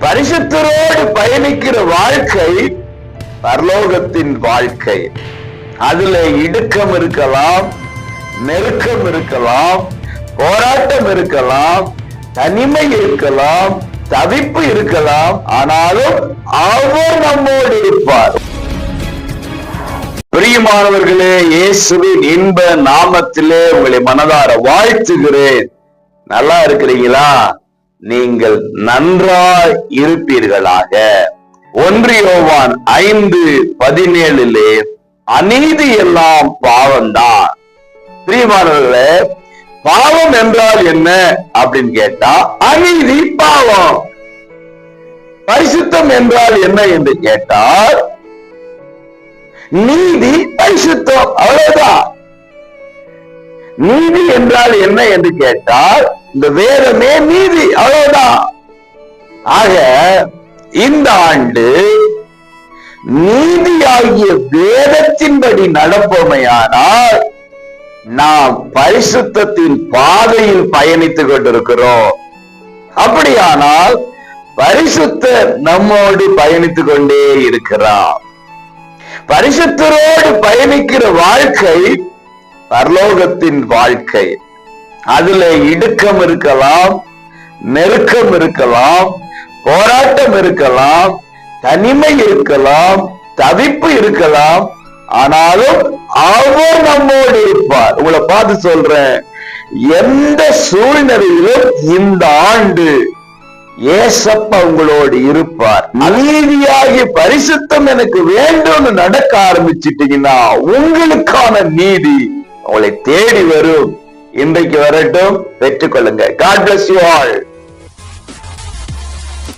பரிசுத்தரோடு பயணிக்கிற வாழ்க்கை பரலோகத்தின் வாழ்க்கை. அதுல இடுக்கம் இருக்கலாம், நெருக்கம் இருக்கலாம், போராட்டம் இருக்கலாம், தனிமை இருக்கலாம், தவிப்பு இருக்கலாம். ஆனாலும் அவர் நம்மோடு இருப்பார். பிரியமானவர்களே, இயேசுவின் இன்ப நாமத்திலே உங்களை மனதார வாழ்த்துகிறேன். நல்லா இருக்கிறீங்களா? நீங்கள் நன்றாய் இருப்பீர்களாக. 1 யோவான் 5:17 அநீதி எல்லாம் பாவம்தான். பிரியமானவர்களே, பாவம் என்றால் என்ன அப்படின்னு கேட்டா அநீதி பாவம். பரிசுத்தம் என்றால் என்ன என்று கேட்டால் நீதி பரிசுத்தம், அவ்வளவுதான். நீதி என்றால் என்ன என்று கேட்டால் இந்த வேதமே நீதி, அவ்வளவுதான். ஆக இந்த ஆண்டு நீதியாகிய வேதத்தின்படி நடப்போமையானால் நாம் பரிசுத்தத்தின் பாதையில் பயணித்துக் கொண்டிருக்கிறோம். அப்படியானால் பரிசுத்தர் நம்மோடு பயணித்துக் கொண்டே இருக்கிறார். பரிசுத்தரோடு பயணிக்கிற வாழ்க்கை பரலோகத்தின் வாழ்க்கை. அதுல இடுக்கம் இருக்கலாம், நெருக்கம் இருக்கலாம், போராட்டம் இருக்கலாம், தனிமை இருக்கலாம், தவிப்பு இருக்கலாம். ஆனாலும் அவர் நம்மோடு இருப்பார். உங்களை பார்த்து சொல்றேன், எந்த சூழ்நிலையிலும் இந்த ஆண்டு ஏசப்பா உங்களோடு இருப்பார். நீதியாகி பரிசுத்தம் எனக்கு வேண்டும்னு நடக்க ஆரம்பிச்சிட்டீங்கன்னா உங்களுக்கான நீதி உங்களை தேடி வரும். இன்றைக்கு வரட்டும், பெற்றுக்கொள்ளுங்க. God bless you all.